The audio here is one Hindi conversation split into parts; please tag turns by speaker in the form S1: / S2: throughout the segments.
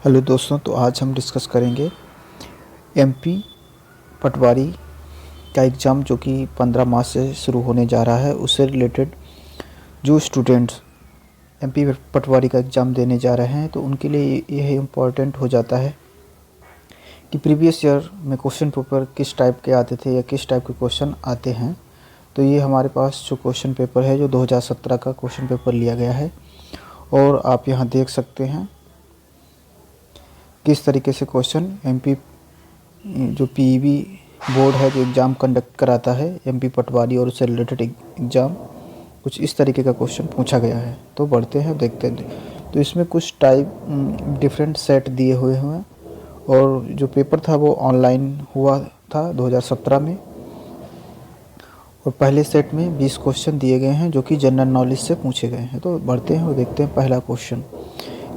S1: हेलो दोस्तों, तो आज हम डिस्कस करेंगे एमपी पटवारी का एग्ज़ाम जो कि 15 मार्च से शुरू होने जा रहा है। उससे रिलेटेड जो स्टूडेंट्स एमपी पटवारी का एग्ज़ाम देने जा रहे हैं तो उनके लिए यह इम्पॉर्टेंट हो जाता है कि प्रीवियस ईयर में क्वेश्चन पेपर किस टाइप के आते थे या किस टाइप के क्वेश्चन आते हैं। तो ये हमारे पास जो क्वेश्चन पेपर है जो 2017 का क्वेश्चन पेपर लिया गया है और आप यहाँ देख सकते हैं किस तरीके से क्वेश्चन एमपी जो पीईबी बोर्ड है जो एग्ज़ाम कंडक्ट कराता है एमपी पटवारी और उससे रिलेटेड एग्ज़ाम कुछ इस तरीके का क्वेश्चन पूछा गया है। तो बढ़ते हैं देखते हैं। तो इसमें कुछ टाइप डिफरेंट सेट दिए हुए हैं और जो पेपर था वो ऑनलाइन हुआ था 2017 में और पहले सेट में 20 क्वेश्चन दिए गए हैं जो कि जनरल नॉलेज से पूछे गए हैं। तो बढ़ते हैं और देखते हैं पहला क्वेश्चन।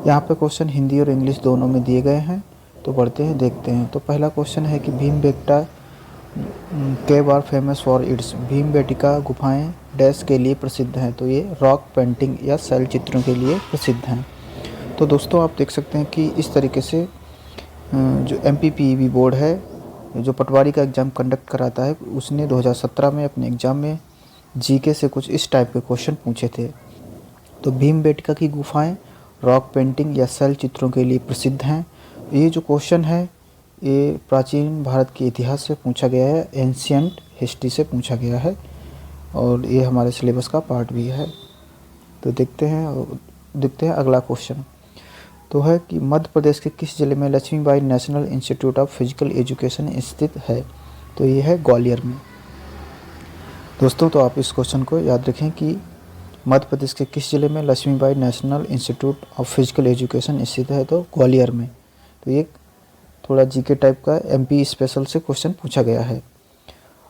S1: यहाँ पे क्वेश्चन हिंदी और इंग्लिश दोनों में दिए गए हैं। तो बढ़ते हैं देखते हैं। तो पहला क्वेश्चन है कि Bhimbetka cave are famous for its. Bhimbetka गुफाएं डैश के लिए प्रसिद्ध हैं। तो ये रॉक पेंटिंग या शैल चित्रों के लिए प्रसिद्ध हैं। तो दोस्तों आप देख सकते हैं कि इस तरीके से जो एमपीपीईबी बोर्ड है जो पटवारी का एग्ज़ाम कंडक्ट कराता है उसने 2017 में अपने एग्ज़ाम में जीके से कुछ इस टाइप के क्वेश्चन पूछे थे। तो भीमबेटका की गुफाएं रॉक पेंटिंग या शैल चित्रों के लिए प्रसिद्ध हैं। ये जो क्वेश्चन है ये प्राचीन भारत के इतिहास से पूछा गया है, एंशियंट हिस्ट्री से पूछा गया है और ये हमारे सिलेबस का पार्ट भी है। तो देखते हैं अगला क्वेश्चन। तो है कि मध्य प्रदेश के किस जिले में Lakshmibai national institute of physical education स्थित है। तो ये है ग्वालियर में। दोस्तों तो आप इस क्वेश्चन को याद रखें कि मध्य प्रदेश के किस जिले में Lakshmibai national institute of physical education स्थित है। तो ग्वालियर में। तो ये थोड़ा जीके टाइप का एमपी स्पेशल से क्वेश्चन पूछा गया है।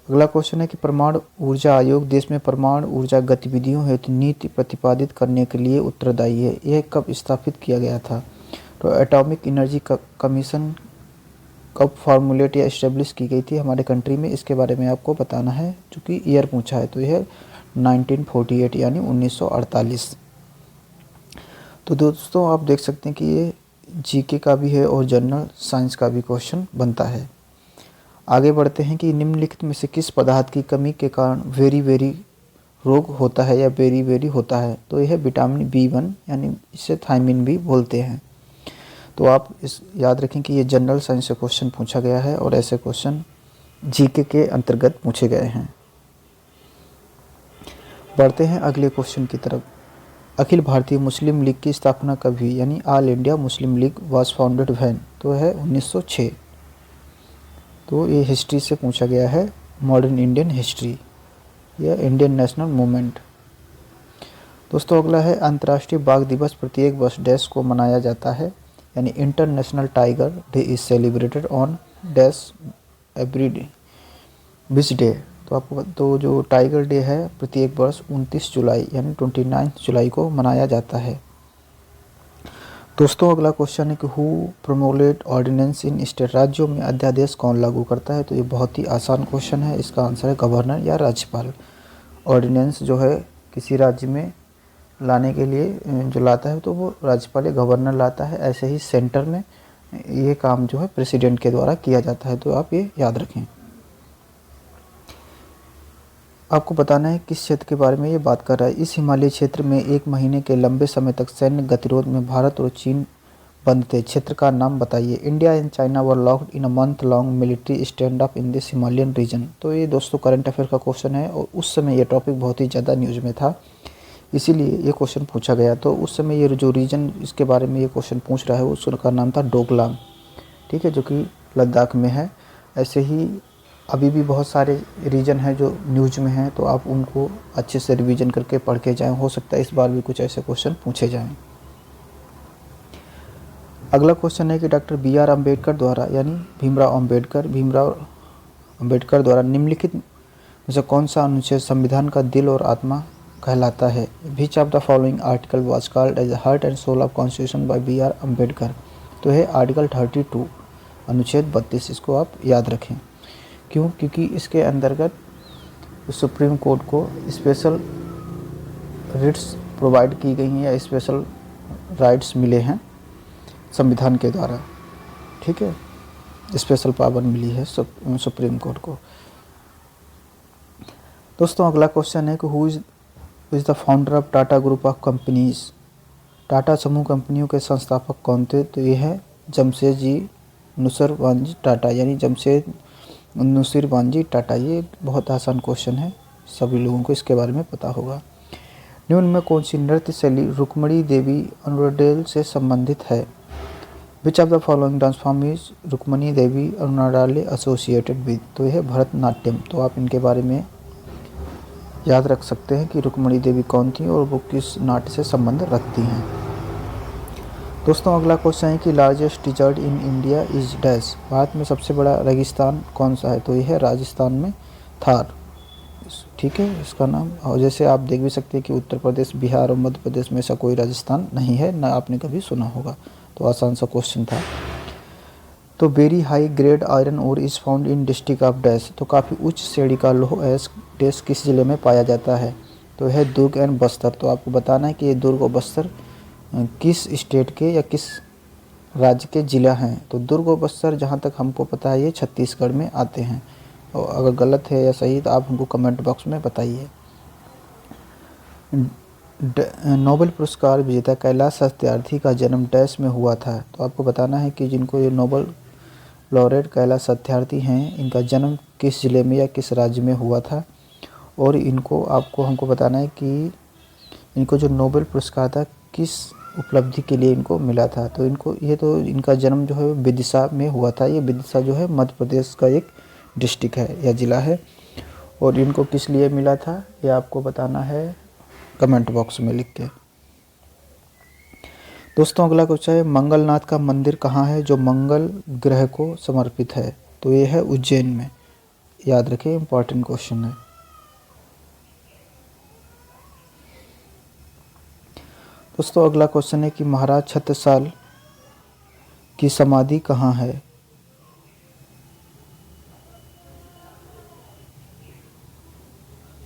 S1: अगला क्वेश्चन है कि परमाणु ऊर्जा आयोग देश में परमाणु ऊर्जा गतिविधियों हेतु नीति प्रतिपादित करने के लिए उत्तरदायी है। यह कब स्थापित किया गया था। तो एटॉमिक एनर्जी कमीशन कब फार्मूलेट या इस्टेब्लिश की गई थी हमारे कंट्री में, इसके बारे में आपको बताना है जो कि ईयर पूछा है। तो यह 1948 यानी 1948। तो दोस्तों आप देख सकते हैं कि ये जीके का भी है और जनरल साइंस का भी क्वेश्चन बनता है। आगे बढ़ते हैं कि निम्नलिखित में से किस पदार्थ की कमी के कारण वेरी रोग होता है या वेरी होता है। तो यह विटामिन B1 यानी इसे थायमिन भी बोलते हैं। तो आप इस याद रखें कि ये जनरल साइंस से क्वेश्चन पूछा गया है और ऐसे क्वेश्चन जीके के अंतर्गत पूछे गए हैं। बढ़ते हैं अगले क्वेश्चन की तरफ। अखिल भारतीय मुस्लिम लीग की स्थापना कब हुई यानी all India Muslim league was founded when. तो है 1906। तो ये हिस्ट्री से पूछा गया है, मॉडर्न इंडियन हिस्ट्री या इंडियन नेशनल मूवमेंट। दोस्तों अगला है अंतर्राष्ट्रीय बाघ दिवस प्रत्येक वर्ष डैश को मनाया जाता है यानी international tiger day is celebrated on dash every day which day. तो आपको तो जो टाइगर डे है प्रत्येक वर्ष 29 जुलाई यानी 29 जुलाई को मनाया जाता है। दोस्तों अगला क्वेश्चन है कि हु प्रोमोलेट ऑर्डिनेंस इन स्टेट। राज्यों में अध्यादेश कौन लागू करता है। तो ये बहुत ही आसान क्वेश्चन है। इसका आंसर है गवर्नर या राज्यपाल। ऑर्डिनेंस जो है किसी राज्य में लाने के लिए जो लाता है तो वो राज्यपाल या गवर्नर लाता है। ऐसे ही सेंटर में ये काम जो है प्रेसिडेंट के द्वारा किया जाता है। तो आप ये याद रखें। आपको बताना है किस क्षेत्र के बारे में ये बात कर रहा है। इस हिमालय क्षेत्र में 1 महीने के लंबे समय तक सैन्य गतिरोध में भारत और चीन बंद थे। क्षेत्र का नाम बताइए। India and China were locked in a month long military stand off in this Himalayan region. तो ये दोस्तों करंट अफेयर का क्वेश्चन है और उस समय ये टॉपिक बहुत ही ज़्यादा न्यूज़ में था, इसीलिए ये क्वेश्चन पूछा गया। तो उस समय ये जो रीजन इसके बारे में ये क्वेश्चन पूछ रहा है उसका नाम था डोकलाम, ठीक है, जो कि लद्दाख में है। ऐसे ही अभी भी बहुत सारे रीजन हैं जो न्यूज़ में हैं, तो आप उनको अच्छे से रिवीजन करके पढ़ के जाएँ। हो सकता है इस बार भी कुछ ऐसे क्वेश्चन पूछे जाएँ। अगला क्वेश्चन है कि डॉक्टर BR अम्बेडकर द्वारा यानी भीमराव अम्बेडकर द्वारा निम्नलिखित में से कौन सा अनुच्छेद संविधान का दिल और आत्मा कहलाता है। Which of the following article was called as heart and soul of constitution by BR Ambedkar. तो है आर्टिकल 32 अनुच्छेद 32। इसको आप याद रखें। क्यों? क्योंकि इसके अंतर्गत सुप्रीम कोर्ट को स्पेशल रिट्स प्रोवाइड की गई हैं या स्पेशल राइट्स मिले हैं संविधान के द्वारा। ठीक है, स्पेशल पावर मिली है सुप्रीम कोर्ट को। दोस्तों अगला क्वेश्चन है कि who is the founder of Tata group of companies. Tata समूह कंपनियों के संस्थापक कौन थे? तो ये है जमशेदजी नुसरवानजी टाटा, यानी जमशेद नुसरवानजी टाटा। ये बहुत आसान क्वेश्चन है, सभी लोगों को इसके बारे में पता होगा। निम्न में कौन सी नृत्य शैली रुक्मणी देवी अरुणाडेल से संबंधित है? Which of the following dance form is Rukmini Devi Arundale associated with? तो यह भरतनाट्यम। तो आप इनके बारे में याद रख सकते हैं कि रुक्मणी देवी कौन थी और वो किस नाट्य से संबंध रखती हैं। दोस्तों अगला क्वेश्चन है कि largest desert in India is dash. भारत में सबसे बड़ा रेगिस्तान कौन सा है? तो यह है राजस्थान में थार। ठीक है, इसका नाम। और जैसे आप देख भी सकते हैं कि उत्तर प्रदेश, बिहार और मध्य प्रदेश में ऐसा कोई राजस्थान नहीं है, ना आपने कभी सुना होगा। तो आसान सा क्वेश्चन था। तो very high grade iron ore is found in district of dash. तो काफ़ी उच्च श्रेणी का लौह एस डैश किस जिले में पाया जाता है? तो है दुर्ग एंड बस्तर। तो आपको बताना है कि ये दुर्ग और बस्तर किस स्टेट के या किस राज्य के जिला हैं। तो दुर्ग और बस्तर जहाँ तक हमको पता है ये छत्तीसगढ़ में आते हैं। और अगर गलत है या सही तो आप हमको कमेंट बॉक्स में बताइए। नोबेल पुरस्कार विजेता कैलाश सत्यार्थी का जन्म डैश में हुआ था। तो आपको बताना है कि जिनको ये नोबेल लॉरेट कैलाश सत्यार्थी हैं, इनका जन्म किस ज़िले में या किस राज्य में हुआ था। और इनको हमको बताना है कि इनको जो नोबेल पुरस्कार था किस उपलब्धि के लिए इनको मिला था। तो इनका जन्म जो है विदिशा में हुआ था। ये विदिशा जो है मध्य प्रदेश का एक डिस्ट्रिक्ट है या ज़िला है। और इनको किस लिए मिला था ये आपको बताना है कमेंट बॉक्स में लिख के। दोस्तों अगला क्वेश्चन है मंगलनाथ का मंदिर कहाँ है जो मंगल ग्रह को समर्पित है? तो ये है उज्जैन में। याद रखिए, इंपॉर्टेंट क्वेश्चन है। दोस्तों अगला क्वेश्चन है कि महाराज छत्रसाल की समाधि कहाँ है?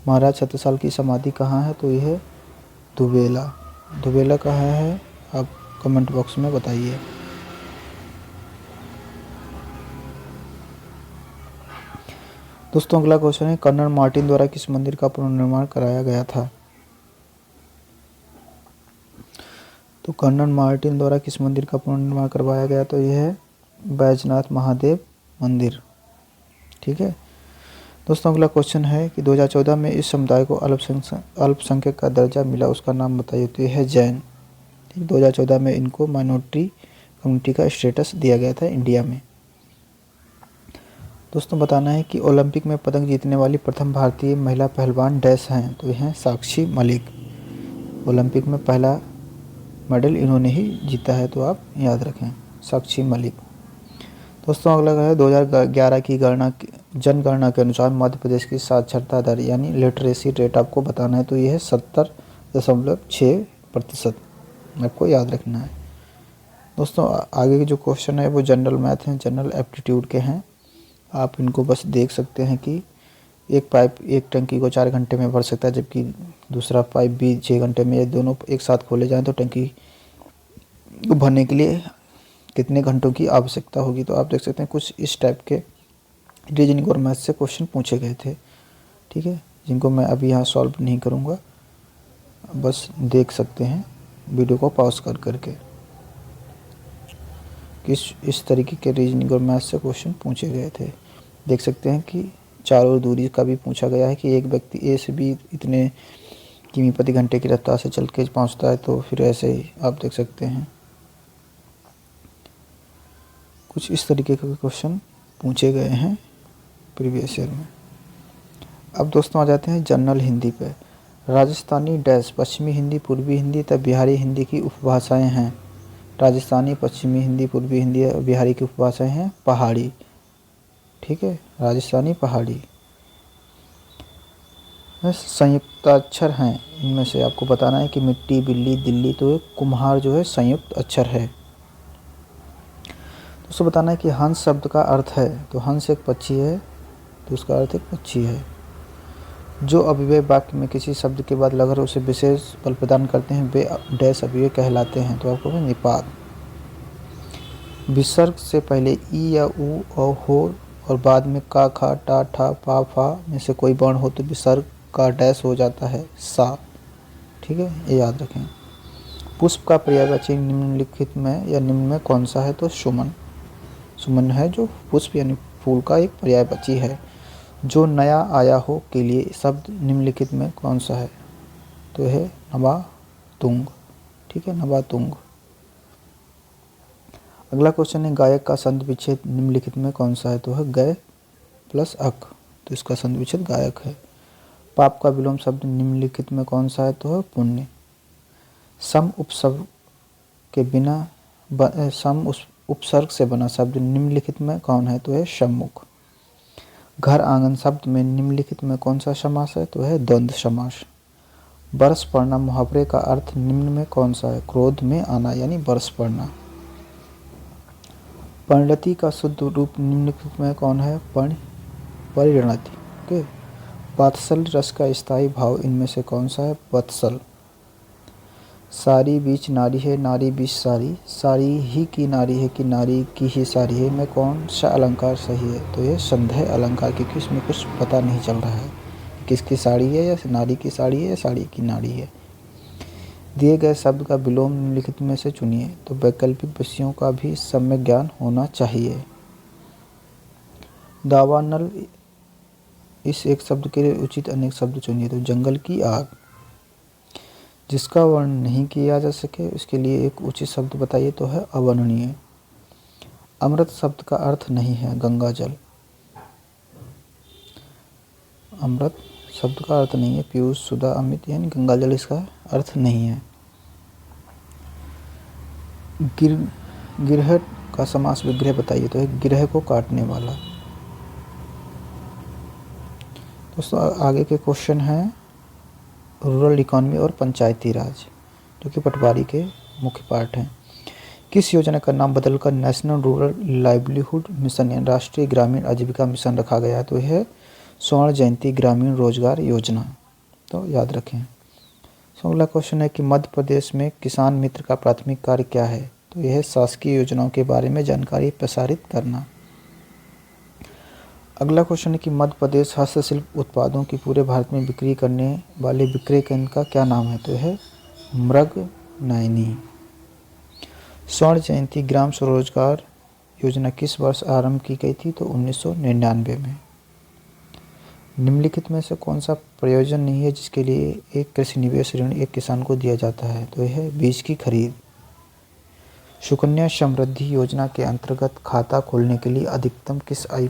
S1: महाराज छत्रसाल की समाधि कहाँ है? तो यह है दुबेला। दुबेला कहाँ है आप कमेंट बॉक्स में बताइए। दोस्तों अगला क्वेश्चन है कर्नल मार्टिन द्वारा किस मंदिर का पुनर्निर्माण कराया गया था? तो कर्नल मार्टिन द्वारा किस मंदिर का पुनर्निर्माण करवाया गया? तो यह है बैजनाथ महादेव मंदिर। ठीक है। दोस्तों अगला क्वेश्चन है कि 2014 में इस समुदाय को अल्पसंख्यक का दर्जा मिला, उसका नाम बताइए। तो यह है जैन। ठीक, 2014 में इनको माइनॉरिटी कम्युनिटी का स्टेटस दिया गया था इंडिया में। दोस्तों बताना है कि ओलंपिक में पदक जीतने वाली प्रथम भारतीय महिला पहलवान डैश हैं। तो यह हैं साक्षी मलिक। ओलंपिक में पहला मेडल इन्होंने ही जीता है, तो आप याद रखें, साक्षी मलिक। दोस्तों अगला है 2011 की जनगणना के अनुसार मध्य प्रदेश की साक्षरता दर यानी लिटरेसी रेट आपको बताना है। तो यह है 70.6%। आपको याद रखना है। दोस्तों आगे के जो क्वेश्चन है वो जनरल मैथ हैं, जनरल एप्टीट्यूड के हैं। आप इनको बस देख सकते हैं कि एक पाइप एक टंकी को 4 घंटे में भर सकता है, जबकि दूसरा पाइप भी 6 घंटे में। ये दोनों एक साथ खोले जाएं तो टंकी को भरने के लिए कितने घंटों की आवश्यकता होगी। तो आप देख सकते हैं कुछ इस टाइप के रीजनिंग और मैथ से क्वेश्चन पूछे गए थे। ठीक है, जिनको मैं अभी यहाँ सॉल्व नहीं करूँगा, बस देख सकते हैं वीडियो को पॉज कर करके। इस तरीके के रीजनिंग और मैथ से क्वेश्चन पूछे गए थे। देख सकते हैं कि चारों दूरी का भी पूछा गया है कि एक व्यक्ति ए से बी इतने किमी प्रति घंटे की रफ्तार से चल के पहुँचता है, तो फिर ऐसे ही आप देख सकते हैं कुछ इस तरीके के क्वेश्चन पूछे गए हैं प्रीवियस ईयर में। अब दोस्तों आ जाते हैं जनरल हिंदी पे। राजस्थानी डैश पश्चिमी हिंदी, पूर्वी हिंदी तथा बिहारी हिंदी की उपभाषाएं हैं। राजस्थानी, पश्चिमी हिंदी, पूर्वी हिंदी और बिहारी की उपभाषाएं हैं पहाड़ी। ठीक है, राजस्थानी पहाड़ी। संयुक्ताक्षर हैं, इनमें से आपको बताना है कि मिट्टी, बिल्ली, दिल्ली। तो कुम्हार जो है संयुक्त अक्षर है। तो उसको बताना है कि हंस शब्द का अर्थ है। तो हंस एक पक्षी है, तो उसका अर्थ एक पक्षी है। जो अव्यय वाक्य में किसी शब्द के बाद लगभग उसे विशेष बल प्रदान करते हैं वे डैश अव्यय कहलाते हैं। तो आपको निपात। विसर्ग से पहले ई या ऊ और हो और बाद में का, खा, टा, ठा, पा, फा में से कोई वर्ण हो तो विसर्ग का डैश हो जाता है सा। ठीक है, ये याद रखें। पुष्प का पर्यायवाची निम्नलिखित में या निम्न में कौन सा है? तो सुमन। सुमन है जो पुष्प यानी फूल का एक पर्यायवाची है। जो नया आया हो के लिए शब्द निम्नलिखित में कौन सा है? तो है नवातुंग। ठीक है, नवातुंग। अगला क्वेश्चन है गायक का संधि विच्छेद निम्नलिखित में कौन सा है? तो है गय प्लस अक, तो इसका संधि विच्छेद गायक है। पाप का विलोम शब्द निम्नलिखित में कौन सा है? तो है पुण्य। सम उपसर्ग के बिना उपसर्ग से बना शब्द निम्नलिखित में कौन है? तो है सम्मुख। घर आंगन शब्द में निम्नलिखित में कौन सा समास है? तो है द्वंद्व समास। बरस पड़ना मुहावरे का अर्थ निम्न में कौन सा है? क्रोध में आना यानी बरस पड़ना। परिणति का शुद्ध रूप निम्नलिखित में कौन है? परिणति। ओके। वात्सल रस का स्थायी भाव इनमें से कौन सा है? वत्सल। सारी बीच नारी है, नारी बीच सारी, सारी ही की नारी है कि नारी की ही सारी है में कौन सा अलंकार सही है? तो ये संदेह अलंकार, क्योंकि इसमें कुछ पता नहीं चल रहा है किसकी साड़ी है, या नारी की साड़ी है या साड़ी की नारी है। दिए गए शब्द का विलोम निम्नलिखित में से चुनिए। तो वैकल्पिक विषयों का भी सम्यक ज्ञान होना चाहिए। दावानल, इस एक शब्द के लिए उचित अनेक शब्द चुनिए। तो जंगल की आग। जिसका वर्णन नहीं किया जा सके उसके लिए एक उचित शब्द बताइए। तो है अवर्णनीय। अमृत शब्द का अर्थ नहीं है गंगा जल। अमृत शब्द का अर्थ नहीं है पीयूष, सुधा, अमित यानी गंगा जल इसका अर्थ नहीं है। गिरह का समास विग्रह बताइए। तो है गिरह को काटने वाला। दोस्तों आगे के क्वेश्चन हैं रूरल इकॉनमी और पंचायती राज, जो कि पटवारी के मुख्य पार्ट हैं। किस योजना का नाम बदलकर नेशनल रूरल लाइवलीहुड मिशन यानी राष्ट्रीय ग्रामीण आजीविका मिशन रखा गया है? तो यह स्वर्ण जयंती ग्रामीण रोजगार योजना। तो याद रखें। अगला क्वेश्चन है कि मध्य प्रदेश में किसान मित्र का प्राथमिक कार्य क्या है? तो यह शासकीय योजनाओं के बारे में जानकारी प्रसारित करना। अगला क्वेश्चन है कि मध्य प्रदेश हस्तशिल्प उत्पादों की पूरे भारत में बिक्री करने वाले विक्रय केंद्र का क्या नाम है? तो यह मृग नयनी। स्वर्ण जयंती ग्राम स्वरोजगार योजना किस वर्ष आरंभ की गई थी? तो 1999 में। निम्नलिखित में से कौन सा प्रयोजन नहीं है जिसके लिए एक कृषि निवेश ऋण एक किसान को दिया जाता है? तो यह है बीज की खरीद। सुकन्या समृद्धि योजना के अंतर्गत खाता खोलने के लिए अधिकतम किस आयु